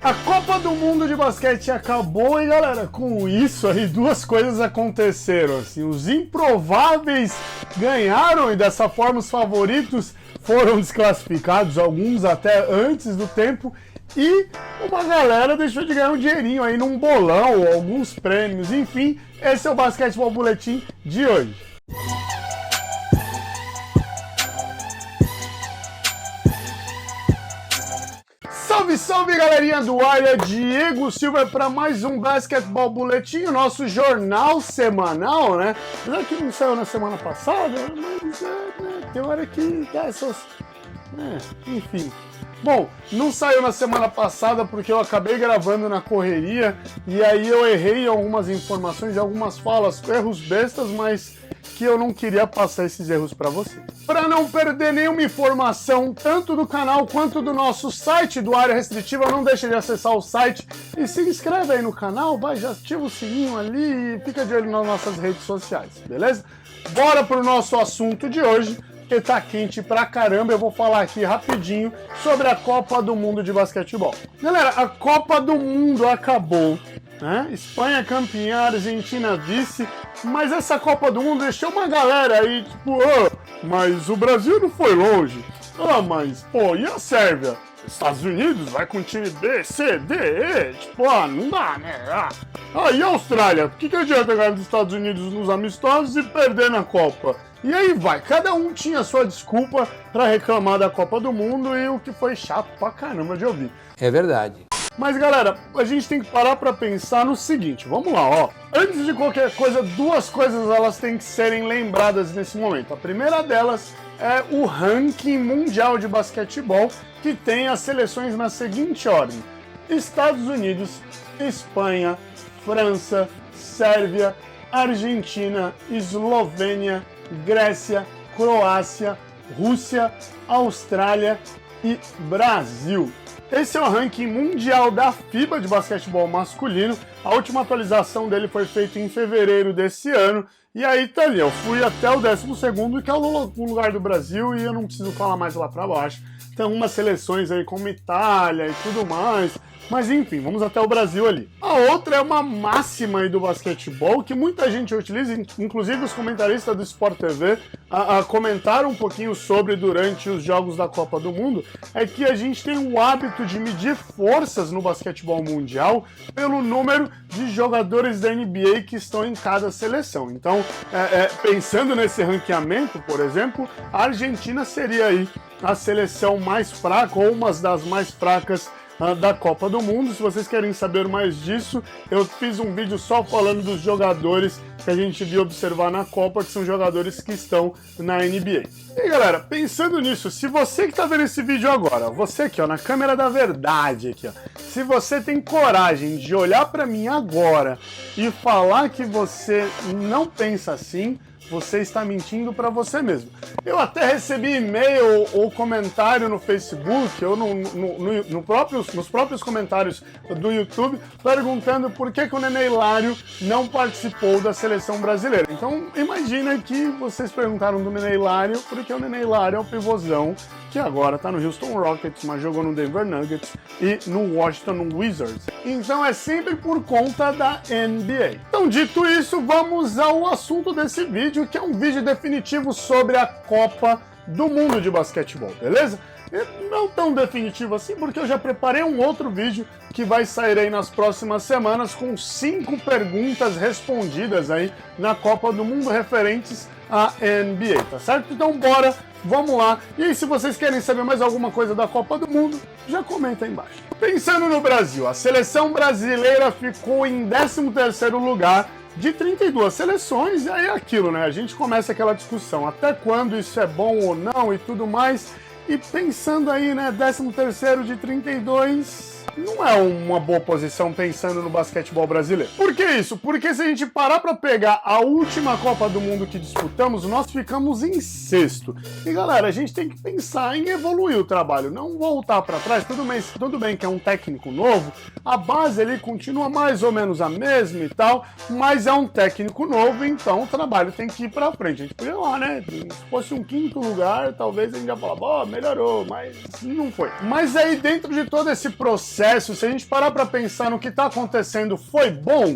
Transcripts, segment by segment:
A Copa do Mundo de basquete acabou e, galera, com isso aí duas coisas aconteceram, assim, os improváveis ganharam e dessa forma os favoritos foram desclassificados, alguns até antes do tempo, e uma galera deixou de ganhar um dinheirinho aí num bolão ou alguns prêmios, enfim, esse é o Basquetebol Boletim de hoje. Salve, salve, galerinha do área, Diego Silva para mais um Basquetebol Boletim, o nosso jornal semanal, né? Apesar que não saiu na semana passada, mas tem hora que dá essas... enfim. Bom, não saiu na semana passada porque eu acabei gravando na correria e aí eu errei algumas informações e algumas falas, erros bestas, mas que eu não queria passar esses erros para você. Para não perder nenhuma informação, tanto do canal quanto do nosso site do Área Restritiva, não deixe de acessar o site e se inscreve aí no canal, já ativa o sininho ali e fica de olho nas nossas redes sociais, beleza? Bora pro nosso assunto de hoje, que tá quente pra caramba. Eu vou falar aqui rapidinho sobre a Copa do Mundo de basquetebol. Galera, a Copa do Mundo acabou, né? Espanha campeã, Argentina vice, mas essa Copa do Mundo deixou uma galera aí, tipo, mas o Brasil não foi longe. Mas, pô, e a Sérvia? Estados Unidos vai com time B, C, D, E, tipo, não dá, né? E a Austrália? O que adianta ganhar dos Estados Unidos nos amistosos e perder na Copa? E aí vai, cada um tinha sua desculpa pra reclamar da Copa do Mundo e o que foi chato pra caramba de ouvir. É verdade. Mas galera, a gente tem que parar pra pensar no seguinte, vamos lá, Antes de qualquer coisa, duas coisas elas têm que serem lembradas nesse momento. A primeira delas é o ranking mundial de basquetebol, que tem as seleções na seguinte ordem: Estados Unidos, Espanha, França, Sérvia, Argentina, Eslovênia, Grécia, Croácia, Rússia, Austrália e Brasil. Esse é o ranking mundial da FIBA de basquetebol masculino. A última atualização dele foi feita em fevereiro desse ano. E aí tá ali, eu fui até o 12º, que é o lugar do Brasil, e eu não preciso falar mais lá pra baixo. Tem algumas seleções aí como Itália e tudo mais. Mas enfim, vamos até o Brasil ali. A outra é uma máxima aí do basquetebol que muita gente utiliza, inclusive os comentaristas do Sport TV comentaram um pouquinho sobre durante os jogos da Copa do Mundo, é que a gente tem o hábito de medir forças no basquetebol mundial pelo número de jogadores da NBA que estão em cada seleção. Então, pensando nesse ranqueamento, por exemplo, a Argentina seria aí a seleção mais fraca ou uma das mais fracas da Copa do Mundo. Se vocês querem saber mais disso, eu fiz um vídeo só falando dos jogadores que a gente viu observar na Copa, que são jogadores que estão na NBA. E galera, pensando nisso, se você que tá vendo esse vídeo agora, você aqui na câmera da verdade aqui, se você tem coragem de olhar pra mim agora e falar que você não pensa assim, você está mentindo para você mesmo. Eu até recebi e-mail ou comentário no Facebook ou nos próprios comentários do YouTube perguntando por que o Nenê Hilário não participou da seleção brasileira. Então imagina que vocês perguntaram do Nenê Hilário porque o Nenê Hilário é o pivôzão que agora está no Houston Rockets, mas jogou no Denver Nuggets e no Washington Wizards. Então é sempre por conta da NBA. Então, dito isso, vamos ao assunto desse vídeo, que é um vídeo definitivo sobre a Copa do Mundo de basquetebol, beleza? E não tão definitivo assim, porque eu já preparei um outro vídeo que vai sair aí nas próximas semanas com 5 perguntas respondidas aí na Copa do Mundo referentes à NBA, tá certo? Então bora, vamos lá. E aí, se vocês querem saber mais alguma coisa da Copa do Mundo, já comenta aí embaixo. Pensando no Brasil, a seleção brasileira ficou em 13º lugar de 32 seleções, e aí é aquilo, né? A gente começa aquela discussão, até quando isso é bom ou não e tudo mais. E pensando aí, né, 13º de 32... não é uma boa posição pensando no basquetebol brasileiro. Por que isso? Porque se a gente parar para pegar a última Copa do Mundo que disputamos, nós ficamos em 6º. E galera, a gente tem que pensar em evoluir o trabalho, não voltar para trás. Tudo bem que é um técnico novo, a base ali continua mais ou menos a mesma e tal, mas é um técnico novo, então o trabalho tem que ir para frente. A gente podia lá, né? Se fosse um 5º lugar, talvez a gente já falava, melhorou, mas não foi. Mas aí dentro de todo esse processo sucesso, se a gente parar para pensar no que está acontecendo, foi bom?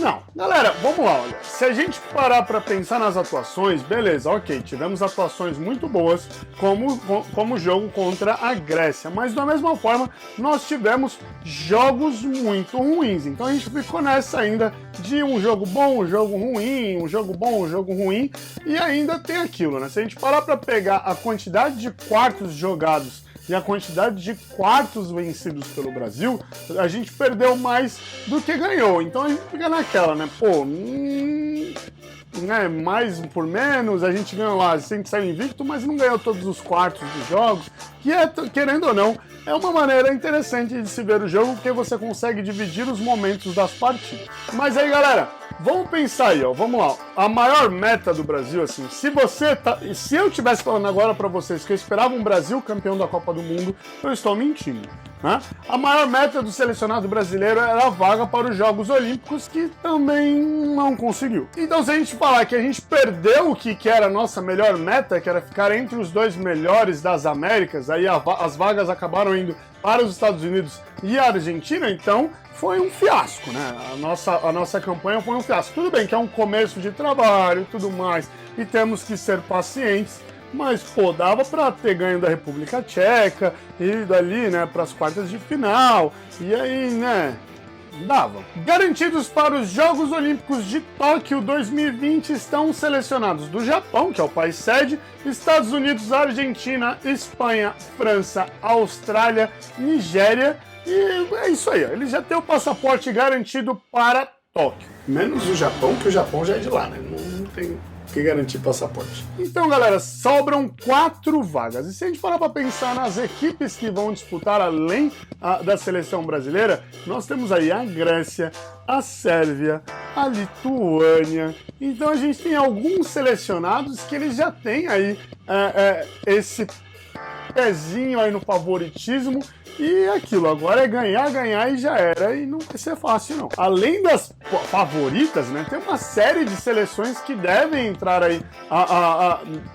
Não. Galera, vamos lá, olha. Se a gente parar para pensar nas atuações, beleza, ok, tivemos atuações muito boas, como o jogo contra a Grécia, mas da mesma forma, nós tivemos jogos muito ruins. Então a gente ficou nessa ainda de um jogo bom, um jogo ruim, um jogo bom, um jogo ruim, e ainda tem aquilo, né? Se a gente parar para pegar a quantidade de quartos jogados e a quantidade de quartos vencidos pelo Brasil, a gente perdeu mais do que ganhou. Então a gente fica naquela, né? Pô, né, mais por menos, a gente ganhou lá, a gente saiu invicto, mas não ganhou todos os quartos dos jogos, que é, querendo ou não, é uma maneira interessante de se ver o jogo, porque você consegue dividir os momentos das partidas. Mas aí, galera, vamos pensar aí, ó, vamos lá. A maior meta do Brasil, assim, se eu estivesse falando agora pra vocês que eu esperava um Brasil campeão da Copa do Mundo, eu estou mentindo, né? A maior meta do selecionado brasileiro era a vaga para os Jogos Olímpicos, que também não conseguiu. Então, se a gente falar que a gente perdeu o que era a nossa melhor meta, que era ficar entre os 2 melhores das Américas, aí as vagas acabaram indo para os Estados Unidos e a Argentina, então foi um fiasco, né? A nossa campanha foi um fiasco. Tudo bem que é um começo de trabalho e tudo mais, e temos que ser pacientes, mas, pô, dava pra ter ganho da República Tcheca, e dali, né, pras quartas de final, e aí, né, dava. Garantidos para os Jogos Olímpicos de Tóquio 2020 estão selecionados do Japão, que é o país sede, Estados Unidos, Argentina, Espanha, França, Austrália, Nigéria, e é isso aí, ó. Eles já têm o passaporte garantido para Tóquio. Menos o Japão, que o Japão já é de lá, né, não tem que garantir passaporte. Então, galera, sobram 4 vagas. E se a gente parar para pensar nas equipes que vão disputar além da seleção brasileira, nós temos aí a Grécia, a Sérvia, a Lituânia. Então a gente tem alguns selecionados que eles já têm aí esse pezinho aí no favoritismo. E aquilo, agora é ganhar, ganhar e já era, e não vai ser fácil não. Além das favoritas, né, tem uma série de seleções que devem entrar aí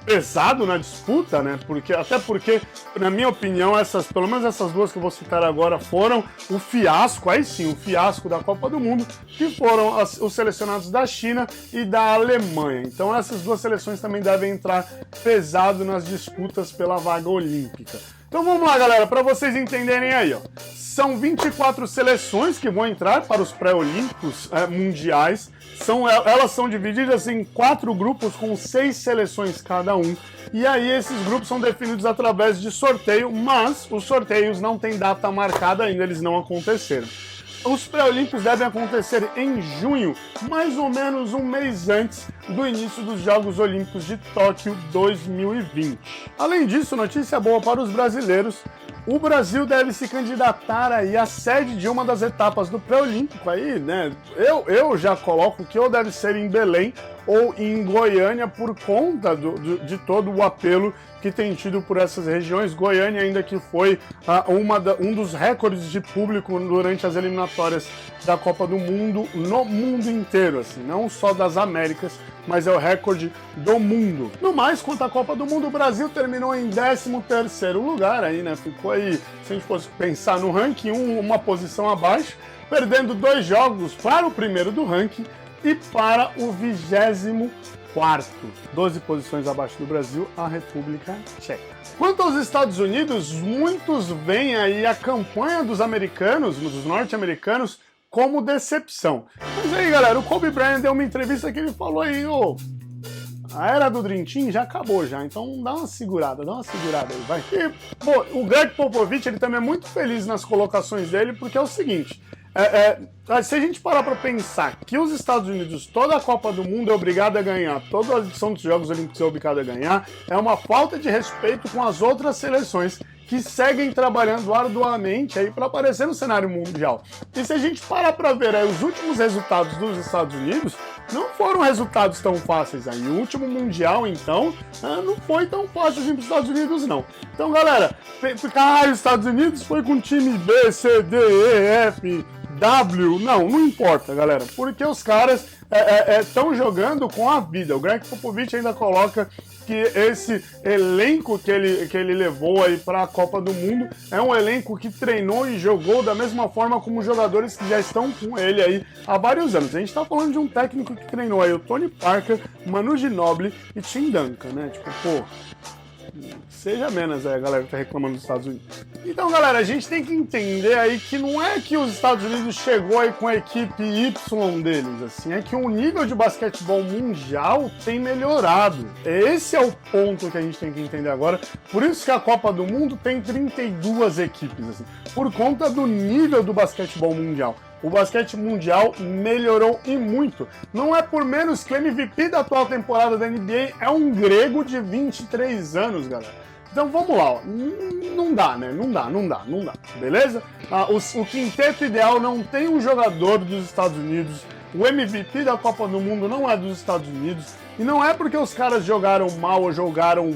pesado na disputa, né, até porque, na minha opinião, pelo menos essas duas que eu vou citar agora foram o fiasco, aí sim, o fiasco da Copa do Mundo, que foram os selecionados da China e da Alemanha. Então essas duas seleções também devem entrar pesado nas disputas pela vaga olímpica. Então vamos lá, galera, para vocês entenderem aí, ó. São 24 seleções que vão entrar para os pré-olímpicos mundiais. Elas são divididas em 4 grupos com 6 seleções cada um. E aí esses grupos são definidos através de sorteio, mas os sorteios não têm data marcada ainda, eles não aconteceram. Os pré-olímpicos devem acontecer em junho, mais ou menos um mês antes do início dos Jogos Olímpicos de Tóquio 2020. Além disso, notícia boa para os brasileiros, o Brasil deve se candidatar aí à sede de uma das etapas do pré-olímpico aí, né? Eu já coloco que ou deve ser em Belém ou em Goiânia por conta de todo o apelo que tem tido por essas regiões. Goiânia ainda que foi um dos recordes de público durante as eliminatórias da Copa do Mundo no mundo inteiro, assim, não só das Américas, mas é o recorde do mundo. No mais, quanto à Copa do Mundo, o Brasil terminou em 13º lugar aí, né? Ficou aí, se a gente fosse pensar no ranking, uma posição abaixo, perdendo 2 jogos para o primeiro do ranking e para o 24º, 12 posições abaixo do Brasil, a República Tcheca. Quanto aos Estados Unidos, muitos veem aí a campanha dos americanos, dos norte-americanos, como decepção. Mas aí, galera, o Kobe Bryant deu uma entrevista que ele falou aí, a era do Dream Team já acabou já, então dá uma segurada aí, vai. E, pô, o Greg Popovich, ele também é muito feliz nas colocações dele, porque é o seguinte, se a gente parar para pensar que os Estados Unidos, toda a Copa do Mundo é obrigada a ganhar, toda a edição dos Jogos Olímpicos é obrigada a ganhar, é uma falta de respeito com as outras seleções que seguem trabalhando arduamente aí para aparecer no cenário mundial. E se a gente parar para ver aí os últimos resultados dos Estados Unidos, não foram resultados tão fáceis aí. O último Mundial, então, não foi tão fácil assim para os Estados Unidos, não. Então, galera, ficar, os Estados Unidos foi com time B, C, D, E, F, W, não importa, galera, porque os caras estão jogando com a vida. O Greg Popovich ainda coloca que esse elenco que ele levou aí para a Copa do Mundo é um elenco que treinou e jogou da mesma forma como jogadores que já estão com ele aí há vários anos. A gente tá falando de um técnico que treinou aí o Tony Parker, Manu Ginóbili e Tim Duncan, né? Tipo, pô, seja menos aí a galera que tá reclamando dos Estados Unidos. Então, galera, a gente tem que entender aí que não é que os Estados Unidos chegou aí com a equipe Y deles, assim, é que o nível de basquetebol mundial tem melhorado. Esse é o ponto que a gente tem que entender agora. Por isso que a Copa do Mundo tem 32 equipes, assim, por conta do nível do basquetebol mundial. O basquete mundial melhorou e muito. Não é por menos que o MVP da atual temporada da NBA é um grego de 23 anos, galera. Então vamos lá, ó. Não dá, né? Não dá, beleza? O quinteto ideal não tem um jogador dos Estados Unidos. O MVP da Copa do Mundo não é dos Estados Unidos. E não é porque os caras jogaram mal ou jogaram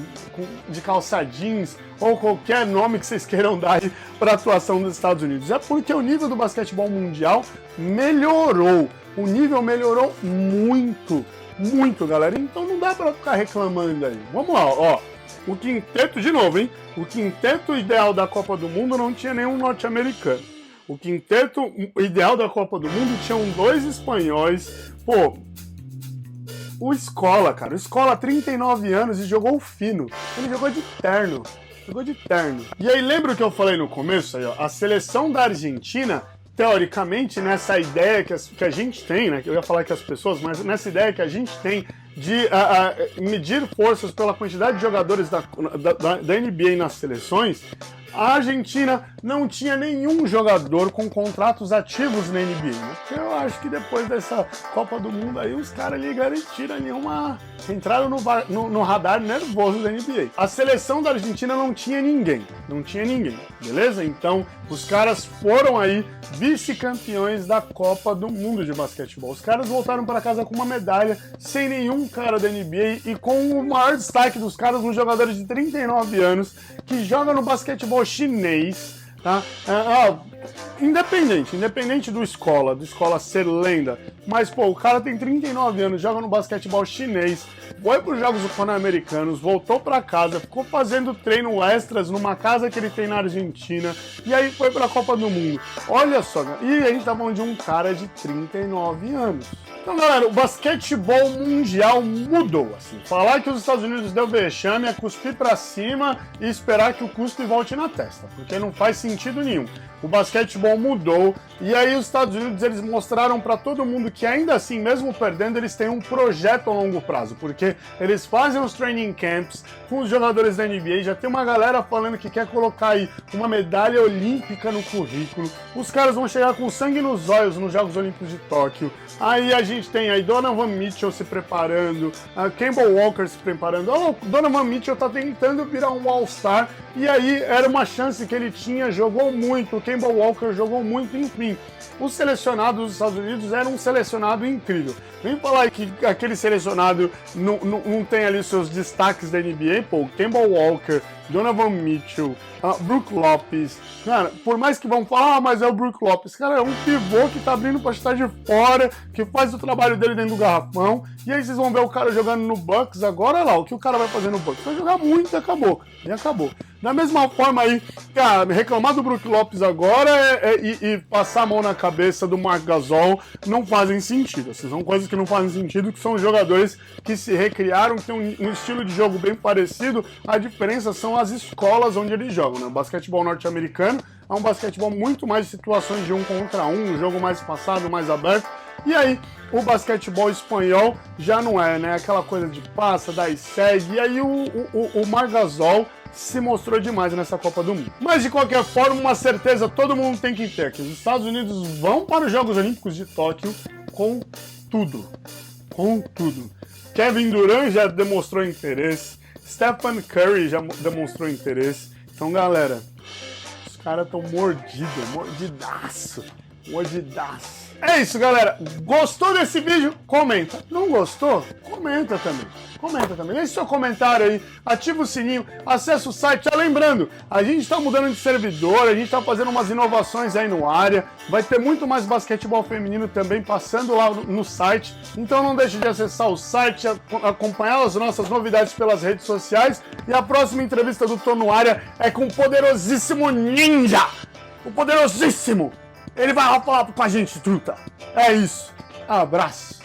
de calça jeans ou qualquer nome que vocês queiram dar para a atuação dos Estados Unidos. É porque o nível do basquetebol mundial melhorou. O nível melhorou muito, muito, galera. Então não dá para ficar reclamando aí. Vamos lá, ó. O quinteto, de novo, hein? O quinteto ideal da Copa do Mundo não tinha nenhum norte-americano. O quinteto ideal da Copa do Mundo tinham 2 espanhóis. Pô, o Scola, cara. O Scola, 39 anos e jogou fino. Ele jogou de terno. E aí, lembra o que eu falei no começo? Aí, ó, a seleção da Argentina, teoricamente, nessa ideia que a gente tem, né? Que eu ia falar que as pessoas, mas nessa ideia que a gente tem de medir forças pela quantidade de jogadores da NBA nas seleções, a Argentina não tinha nenhum jogador com contratos ativos na NBA, né? Porque eu acho que depois dessa Copa do Mundo aí, os caras ali garantiram entraram no radar nervoso da NBA. A seleção da Argentina não tinha ninguém, beleza? Então, os caras foram aí vice-campeões da Copa do Mundo de basquetebol. Os caras voltaram para casa com uma medalha, sem nenhum cara da NBA e com o maior destaque dos caras, um jogador de 39 anos que joga no basquetebol chinês, tá? Independente do Scola ser lenda, mas, pô, o cara tem 39 anos, joga no basquetebol chinês, foi para os Jogos Pan-Americanos, voltou para casa, ficou fazendo treino extras numa casa que ele tem na Argentina, e aí foi para a Copa do Mundo. Olha só, e a gente tá falando de um cara de 39 anos. Então, galera, o basquetebol mundial mudou, assim. Falar que os Estados Unidos deu vexame é cuspir pra cima e esperar que o cuspe volte na testa, porque não faz sentido nenhum. O basquetebol mudou e aí os Estados Unidos eles mostraram para todo mundo que ainda assim, mesmo perdendo, eles têm um projeto a longo prazo, porque eles fazem os training camps com os jogadores da NBA, já tem uma galera falando que quer colocar aí uma medalha olímpica no currículo, os caras vão chegar com sangue nos olhos nos Jogos Olímpicos de Tóquio, aí a gente tem aí Donovan Mitchell se preparando, Kemba Walker se preparando, Donovan Mitchell tá tentando virar um All-Star, e aí era uma chance que ele tinha, jogou muito, o Kemba Walker jogou muito, enfim. O selecionado dos Estados Unidos era um selecionado incrível. Vem falar que aquele selecionado não tem ali seus destaques da NBA, pô, Kemba Walker, Donovan Mitchell, Brook Lopes. Cara, por mais que vão falar, mas é o Brook Lopes. Cara, é um pivô que tá abrindo pra chutar de fora, que faz o trabalho dele dentro do garrafão. E aí vocês vão ver o cara jogando no Bucks. Agora, olha lá, o que o cara vai fazer no Bucks? Vai jogar muito e acabou. Da mesma forma aí, cara, reclamar do Brook Lopes agora e passar a mão na cabeça do Marc Gasol não fazem sentido. Assim, são coisas que não fazem sentido, que são jogadores que se recriaram, que têm um estilo de jogo bem parecido. A diferença são as escolas onde eles jogam, né? O basquetebol norte-americano é um basquetebol muito mais de situações de 1 contra 1, um jogo mais passado, mais aberto. E aí, o basquetebol espanhol já não é, né? Aquela coisa de passa, dá e segue. E aí, o Marc Gasol se mostrou demais nessa Copa do Mundo. Mas, de qualquer forma, uma certeza todo mundo tem que ter, que os Estados Unidos vão para os Jogos Olímpicos de Tóquio com tudo. Com tudo. Kevin Durant já demonstrou interesse, Stephen Curry já demonstrou interesse. Então, galera, os caras estão mordidaço. Odidaço. É isso, galera. Gostou desse vídeo? Comenta. Não gostou? Comenta também. Comenta também. Deixe seu comentário aí, ativa o sininho, acessa o site. Já lembrando, a gente está mudando de servidor, a gente está fazendo umas inovações aí no área. Vai ter muito mais basquetebol feminino também passando lá no site. Então não deixe de acessar o site, acompanhar as nossas novidades pelas redes sociais. E a próxima entrevista do Tô no Área é com o poderosíssimo Ninja. O poderosíssimo. Ele vai lá falar com a gente, truta. É isso. Abraço.